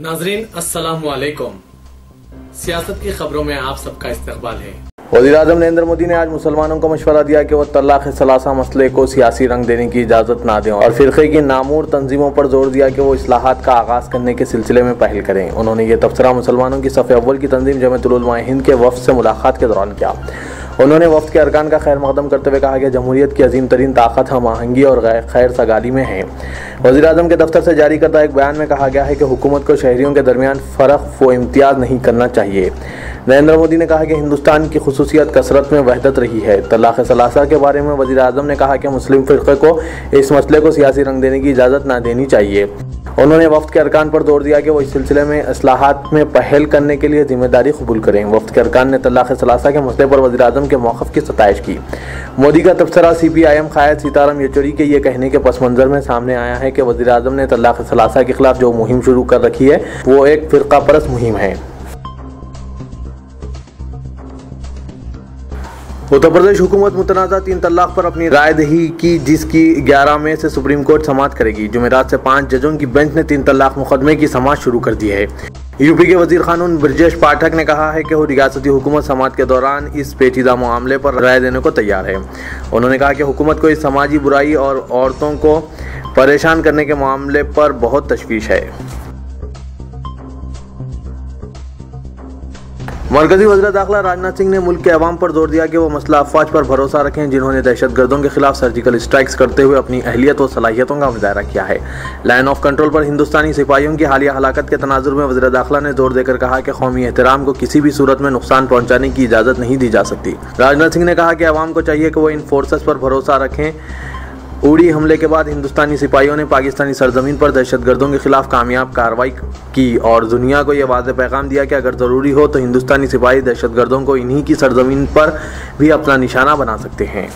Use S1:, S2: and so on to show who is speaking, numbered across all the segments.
S1: नाजरीन अस्सलाम वालेकुम। सियासत की खबरों में आप सबका इस्तकबाल है।
S2: वज़ीर-ए-आज़म नरेंद्र मोदी ने आज मुसलमानों को मशवरा दिया कि वह तलाक़ सलासा मसले को सियासी रंग देने की इजाज़त ना दें और फ़िरक़े की नामूर तंजीमों पर जोर दिया कि वो इस्लाहात का आगाज़ करने के सिलसिले में पहल करें। उन्होंने ये तबसरा मुसलमानों की सफ़ अव्वल की तंजीम जमीयतुल उलमा हिंद के वफ़द से मुलाकात के दौरान किया। उन्होंने वफ़द के अरकान का खैर मक़दम करते हुए कहा कि जमहूरियत की अजीम तरीन ताकत हम आहंगी और खैर सगाली में है। वज़ीर-ए-आज़म के दफ्तर से जारी करदा एक बयान में कहा गया है कि हुकूमत को शहरियों के दरमियान फ़र्क व इम्तियाज़ नहीं करना चाहिए। नरेंद्र मोदी ने कहा कि हिंदुस्तान की खुसूसियत कसरत में वहदत रही है। तलाक़ सलासा के बारे में वज़ीर-ए-आज़म ने कहा कि मुस्लिम फ़िरक़े को इस मसले को सियासी रंग देने की इजाज़त ना देनी चाहिए। उन्होंने वफ़द के अरकान पर जोर दिया कि वो इस सिलसिले में इस्लाहात में पहल करने के लिए जिम्मेदारी कबूल करें। वफ़द के अरकान ने तलाक़ सलासा के मसले पर वज़ीर-ए-आज़म के मौक़िफ़ की सताइश की। मोदी का तबसरा CPIM क़ायद सीताराम येचुरी के ये कहने के पस मंज़र में सामने आया है कि वज़ीर-ए-आज़म ने तलाक़ सलासा के खिलाफ जो मुहिम शुरू कर रखी है वो एक फ़िरक़ा परस्त मुहिम है। उत्तर प्रदेश हुकूमत मुतनाज़ा 3 तलाक़ पर अपनी राय दही की, जिसकी 11 मई से सुप्रीम कोर्ट समाअत करेगी। जुमेरात से 5 जजों की बेंच ने 3 तलाक़ मुकदमे की समाअत शुरू कर दी है। यूपी के वज़ीर क़ानून ब्रजेश पाठक ने कहा है कि वो रियासती हुकूमत समाअत के दौरान इस पेचीदा मामले पर राय देने को तैयार है। उन्होंने कहा कि हुकूमत को इस समाजी बुराई और औरतों को परेशान करने के मामले पर बहुत तशवीश है। मरकजी वज़ीर दाखिला राजनाथ सिंह ने मुल्क के अवाम पर जोर दिया कि वो मसला अफवाज पर भरोसा रखें जिन्होंने दहशतगर्दों के खिलाफ सर्जिकल स्ट्राइक्स करते हुए अपनी अहलियत व सलाहियतों का मुजाहरा किया है। लाइन ऑफ कंट्रोल पर हिंदुस्तानी सिपाहियों की हालिया हलाकत के तनाजुर में वज़ीर दाखिला ने जोर देकर कहा कि कौमी एहतराम को किसी भी सूरत में नुकसान पहुँचाने की इजाज़त नहीं दी जा सकती। राजनाथ सिंह ने कहा कि अवाम को चाहिए कि वो इन फोर्सेस पर भरोसा रखें। उड़ी हमले के बाद हिंदुस्तानी सिपाहियों ने पाकिस्तानी सरजमीन पर दहशतगर्दों के खिलाफ कामयाब कार्रवाई की और दुनिया को यह वाज़ेह पैगाम दिया कि अगर ज़रूरी हो तो हिंदुस्तानी सिपाही दहशतगर्दों को इन्हीं की सरजमीन पर भी अपना निशाना बना सकते हैं।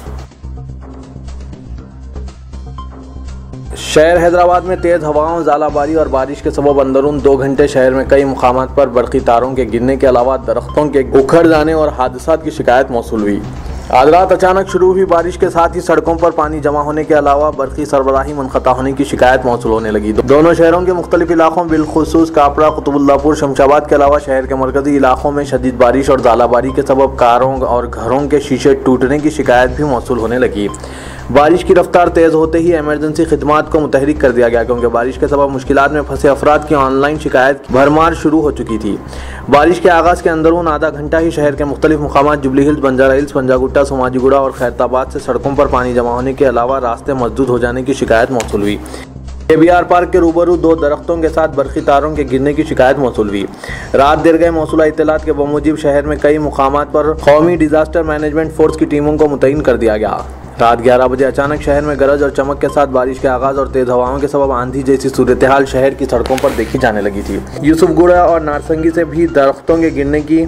S2: शहर हैदराबाद में तेज़ हवाओं, ज़ालाबारी और बारिश के सबब अंदरून 2 घंटे शहर में कई मुकामात पर बरक़ी तारों के गिरने के अलावा दरख्तों के उखड़ जाने और हादसात की शिकायत मौसूल हुई। आज रात अचानक शुरू हुई बारिश के साथ ही सड़कों पर पानी जमा होने के अलावा बरक़ी सरबराही मुनक़ता होने की शिकायत मौसूल होने लगी। दोनों शहरों के मुख्तलिफ इलाकों बिलखुसूस कापड़ा, कुतुबुल्लापुर, शमशाबाद के अलावा शहर के मरकजी इलाकों में शदीद बारिश और ज़ालाबारी के सबब कारों और घरों के शीशे टूटने की शिकायत भी मौसूल होने लगी। बारिश की रफ्तार तेज़ होते ही एमरजेंसी खिदमात को मुतहरिक कर दिया गया क्योंकि बारिश के सबब मुश्किलात में फंसे अफराद की ऑनलाइन शिकायत भरमार शुरू हो चुकी थी। बारिश के आगाज़ के अंदरून आधा घंटा ही शहर के मुख्तलिफ मुकामात जुबली हिल्स, बंजारा हिल्स, पंजागुट्टा, सोमाजीगुड़ा और खैरताबाद से सड़कों पर पानी जमा होने के अलावा रास्ते मसदूद हो जाने की शिकायत मौसूल हुई। KBR पार्क के रूबरू 2 दरख्तों के साथ बरक़ी तारों के गिरने की शिकायत मौसूल हुई। रात देर गए मौसूला इत्तलात के बमूजिब शहर में कई मुकामात पर कौमी डिजास्टर मैनेजमेंट फोर्स की टीमों को मुतय्यन कर दिया गया। रात 11 बजे अचानक शहर में गरज और चमक के साथ बारिश के आगाज़ और तेज़ हवाओं के सबब आंधी जैसी सूरत हाल शहर की सड़कों पर देखी जाने लगी थी। यूसुफगुड़ा और नारसंगी से भी दरख्तों के गिरने की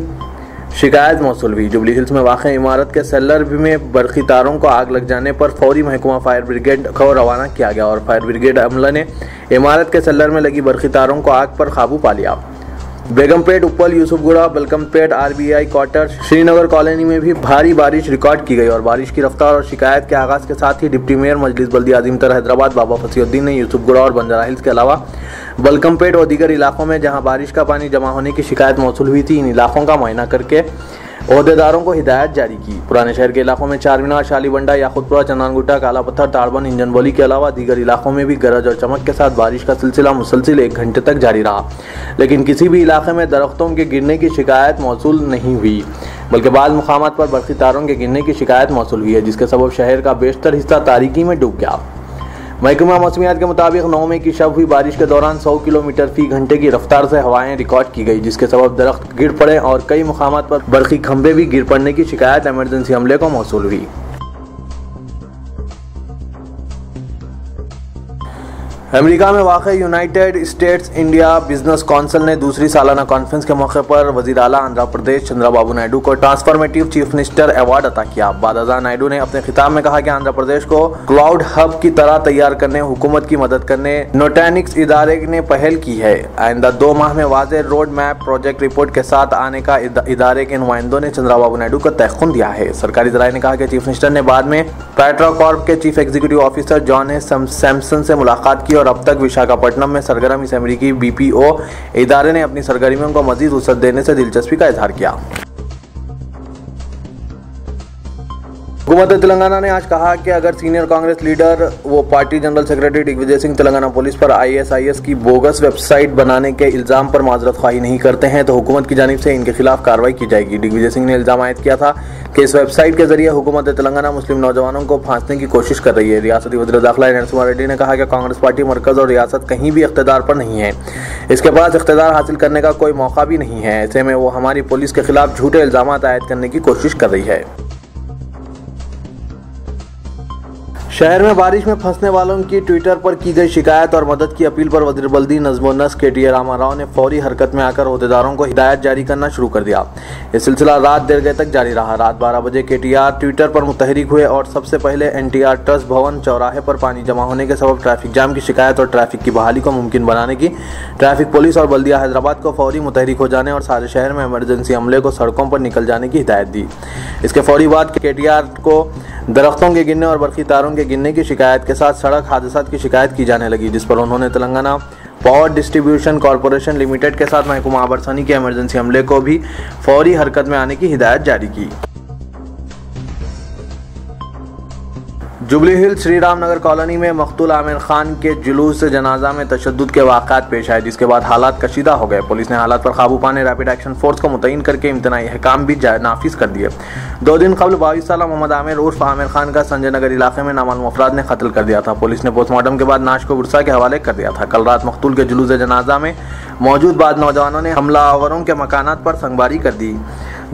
S2: शिकायत मौसूल हुई। जुबली हिल्स में वाक़ इमारत के सेलर में बरक़ी तारों को आग लग जाने पर फौरी महकमा फायर ब्रिगेड को रवाना किया गया और फायर ब्रिगेड अमला ने इमारत के सेलर में लगी बरक़ी तारों को आग पर काबू पा लिया। Begumpet, Uppal, Yousufguda, Balkampet, RBI quarter, Srinagar colony में भी भारी बारिश रिकॉर्ड की गई और बारिश की रफ्तार और शिकायत के आगाज़ के साथ ही डिप्टी मेयर मजलिस बल्दिया अज़ीमतर हैदराबाद बाबा फसीउद्दीन ने यूसुफगुड़ा और बंजारा हिल्स के अलावा बलकमपेट और दीगर इलाकों में जहां बारिश का पानी जमा होने की शिकायत मौसूल हुई थी, इन इलाकों का मुआयना करके ओहदेदारों को हिदायत जारी की। पुराने शहर के इलाकों में चारमीनार, शालीबंडा, याकुतपुरा, चंदनगुट्टा, काला पत्थर, ताड़बन, इंजनबोली के अलावा दीगर इलाकों में भी गरज और चमक के साथ बारिश का सिलसिला मुसलसिल 1 घंटे तक जारी रहा, लेकिन किसी भी इलाके में दरख्तों के गिरने की शिकायत मौसूल नहीं हुई, बल्कि बाद मुकामात पर बरक़ी तारों के गिरने की शिकायत मौसूल हुई है, जिसके सबब शहर का बेशतर हिस्सा तारीकी में डूब गया। महकमा मौसमियात के मुताबिक 9 मई की शब हुई बारिश के दौरान 100 किलोमीटर फी घंटे की रफ्तार से हवाएं रिकॉर्ड की गई, जिसके सबब दरख्त गिर पड़े और कई मुकामात पर बरक़ी खंभे भी गिर पड़ने की शिकायत एमरजेंसी अमले को मौसूल हुई। अमेरिका में वाक़ United states India business council ने दूसरी सालाना कॉन्फ्रेंस के मौके पर वज़ीर आला आंध्र प्रदेश चंद्रबाबू नायडू को ट्रांसफॉर्मेटिव चीफ मिनिस्टर अवार्ड अता किया। बादशाह नायडू ने अपने खिताब में कहा कि आंध्र प्रदेश को क्लाउड हब की तरह तैयार करने, हुकूमत की मदद करने नोटैनिक्स इदारे ने पहल की है। आइंदा 2 माह में वाज़ेह रोड मैप प्रोजेक्ट रिपोर्ट के साथ आने का इदारे के नुमाइंदों ने चंद्रबाबू नायडू को तयक़ुन दिया है। सरकारी ज़राए ने कहा कि चीफ मिनिस्टर ने बाद में पेट्रोकॉर्प के chief executive officer John Samson से मुलाकात की और अब तक विशाखापट्टनम में सरगर्म इस अमेरिकी BPO इदारे ने अपनी सरगर्मियों को मजीद वुसअत देने से दिलचस्पी का इजहार किया। हुकूमत तेलंगाना ने आज कहा कि अगर सीनियर कांग्रेस लीडर व party general secretary Digvijaya Singh Telangana police पर ISIS की बोगस वेबसाइट बनाने के इल्जाम पर माजरत ख्वाही नहीं करते हैं तो हुकूमत की जानिब से इनके खिलाफ कार्रवाई की जाएगी। दिग्विजय सिंह ने इल्जाम आयद किया था कि इस वेबसाइट के जरिए हुकूमत तेलंगाना मुस्लिम नौजवानों को फांसने की कोशिश कर रही है। रियासती वज़ीर दाखिला नरसिम्हा रेड्डी ने कहा कि कांग्रेस पार्टी मरकज और रियासत कहीं भी इख्तिदार पर नहीं है, इसके पास इख्तिदार हासिल करने का कोई मौका भी नहीं है। ऐसे में वो हमारी पुलिस के खिलाफ झूठे इल्जाम आयद करने की कोशिश कर रही है। शहर में बारिश में फंसने वालों की ट्विटर पर की गई शिकायत और मदद की अपील पर वज़ीर बल्दी नज़्म-ओ-नस्क KT रामाराव ने फौरी हरकत में आकर ओहदेदारों को हिदायत जारी करना शुरू कर दिया। यह सिलसिला रात देर गए तक जारी रहा। रात 12 बजे KTR ट्विटर पर मुतहरिक हुए और सबसे पहले NTR ट्रस्ट भवन चौराहे पर पानी जमा होने के सबब ट्रैफिक जाम की शिकायत और ट्रैफिक की बहाली को मुमकिन बनाने की ट्रैफिक पुलिस और बल्दिया हैदराबाद को फौरी मुतहरिक हो जाने और सारे शहर में इमरजेंसी अमले को सड़कों पर निकल जाने की हिदायत दी। इसके फौरी बाद KTR को दरख्तों के गिरने और बरक़ी तारों के गिरने की शिकायत के साथ सड़क हादसात की शिकायत की जाने लगी, जिस पर उन्होंने Telangana power distribution corporation limited के साथ महकमा आबरसानी के इमरजेंसी अमले को भी फौरी हरकत में आने की हिदायत जारी की। Jubilee hills Shri Ram Nagar colony में मकतूल आमिर खान के जुलूस जनाजा में तशद्दुद के वाक़ात पेश आए, जिसके बाद हालात कशीदा हो गए। पुलिस ने हालात पर काबू पाने रैपिड एक्शन फोर्स को मुतय्यन करके इम्तनाई अहकाम भी नाफिज कर दिए। 2 दिन कबल 22 साला मोहम्मद आमिर उर्फ आमिर खान का संजय नगर इलाके में नामालूम अफराद ने कत्ल कर दिया था। पुलिस ने पोस्टमार्टम के बाद नाश को गुस्सा के हवाले कर दिया था। कल रात मकतूल के जुलूस जनाजा में मौजूद बाद नौजवानों ने हमलावरों के मकानात पर संगबारी कर दी।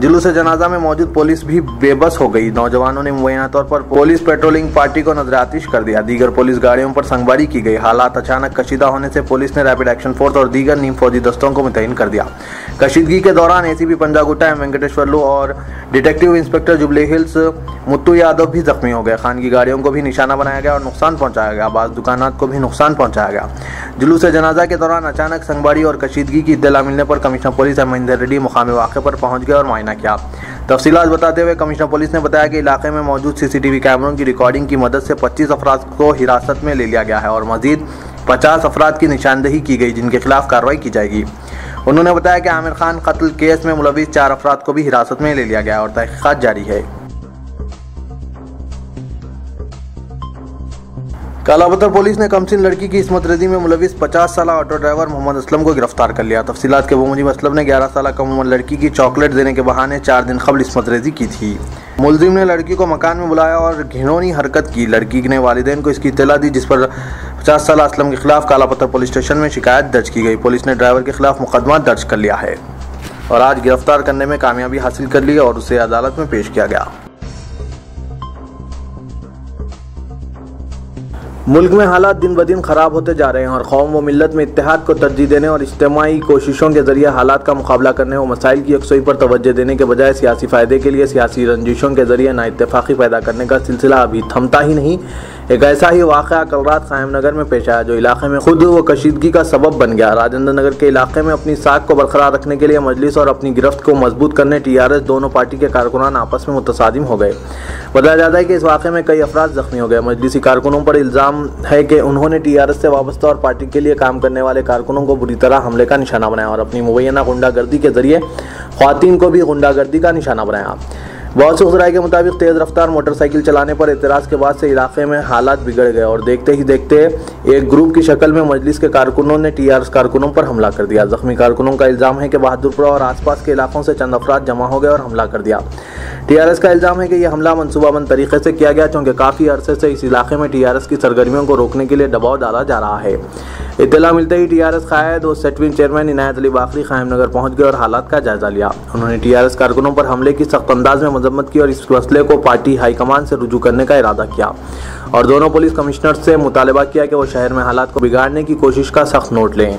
S2: जुलूस जनाजा में मौजूद पुलिस भी बेबस हो गई। नौजवानों ने मुबैना तौर पर पुलिस पेट्रोलिंग पार्टी को नजर आतिश कर दिया। दीगर पुलिस गाड़ियों पर संगबारी की गई। हालात अचानक कशीदा होने से पुलिस ने रैपिड एक्शन फोर्स और दीगर नीम फौजी दस्तों को मुतय्यन कर दिया। कशीदगी के दौरान ACP पंजागुट्टा M वेंकटेश्वरलू और detective inspector jubilee hills Muthu Yadav भी जख्मी हो गए। खान की गाड़ियों को भी निशाना बनाया गया और नुकसान पहुंचाया गया। बाज़ दुकानात को भी नुकसान पहुंचाया गया। जुलूस जनाजा के दौरान अचानक संगबारी और कशीदगी की इत्तला मिलने पर कमिश्नर पुलिस महेंद्र रेड्डी मुकामी वाक़े पर पहुंच गए और मुआयना किया। तफसीलात बताते हुए कमिश्नर पुलिस ने बताया कि इलाके में मौजूद CCTV कैमरों की रिकॉर्डिंग की मदद से 25 अफराद को हिरासत में ले लिया गया है और मजीद 50 अफराद की निशानदही की गई, जिनके खिलाफ कार्रवाई की जाएगी। उन्होंने बताया कि आमिर खान कत्ल केस में मुलविस 4 अफराद को भी हिरासत में ले लिया गया और तहकीकात जारी है। कालापत्थर पुलिस ने कमसिन लड़की की इस्मत रेजी में मुलविस 50 साला ऑटो ड्राइवर मोहम्मद असलम को गिरफ्तार कर लिया। तफसीलात के मुताबिक असलम ने 11 साला कम उम्र लड़की की चॉकलेट देने के बहाने 4 दिन कबल इस्मत रेजी की थी। मुलजिम ने लड़की को मकान में बुलाया और घिनौनी हरकत की। लड़की ने वालिदैन को इसकी इत्तला दी, जिस पर 50 साला असलम के खिलाफ कालापत्थर पुलिस स्टेशन में शिकायत दर्ज की गई। पुलिस ने ड्राइवर के खिलाफ मुकदमा दर्ज कर लिया है और आज गिरफ्तार करने में कामयाबी हासिल कर ली और उसे अदालत में पेश किया गया। मुल्क में हालात दिन ब दिन खराब होते जा रहे हैं और कौम व मिल्लत में इत्तेहाद को तरजीह देने और इज्तिमाई कोशिशों के जरिए हालात का मुकाबला करने और मसाइल की यकसुई पर तवज्जो देने के बजाय सियासी फ़ायदे के लिए सियासी रंजिशों के जरिए नाइत्तेफाकी पैदा करने का सिलसिला अभी थमता ही नहीं। एक ऐसा ही वाक़या कल रात कायम नगर में पेश आया, जो इलाके में खुद व कशीदगी का सबब बन गया। राजेंद्र नगर के इलाके में अपनी साख को बरकरार रखने के लिए मजलिस और अपनी गिरफ्त को मजबूत करने TRS दोनों पार्टी के कारकुनान आपस में मुतसादिम हो गए। बताया जाता है कि इस वाक़े में कई अफराद जख्मी हो गए। मजलिसी कारकुनों पर इल्ज़ाम है कि उन्होंने TRS से वाबस्ता और पार्टी के लिए काम करने वाले कारकुनों को बुरी तरह हमले का निशाना बनाया और अपनी मुबैना गुंडागर्दी के जरिए ख्वातीन को भी गुंडागर्दी का निशाना बनाया। बहुत से खुदराई के मुताबिक तेज़ रफ्तार मोटरसाइकिल चलाने पर एतराज़ के बाद से इलाके में हालात बिगड़ गए और देखते ही देखते एक ग्रुप की शक्ल में मजलिस के कारकुनों ने TRS कारकुनों पर हमला कर दिया। जख्मी कारकुनों का इल्ज़ाम है कि बहादुरपुरा और आसपास के इलाकों से चंद अफराद जमा हो गए और हमला कर दिया। TRS का इल्ज़ाम है कि यह हमला मनसूबाबंद तरीके से किया गया, क्योंकि काफ़ी अरसे से इस इलाके में TRS की सरगर्मियों को रोकने के लिए दबाव डाला जा रहा है। इत्तला मिलते ही TRS कायद और सेटविन चेयरमैन इनायत अली बाकरी कायम नगर पहुंच गए और हालात का जायजा लिया। उन्होंने TRS कारकुनों पर हमले की सख्त अंदाज में मजम्मत की और इस मसले को पार्टी हाईकमान से रुजू करने का इरादा किया और दोनों पुलिस कमिश्नर से मुतालबा किया कि वो शहर में हालात को बिगाड़ने की कोशिश का सख्त नोट लें।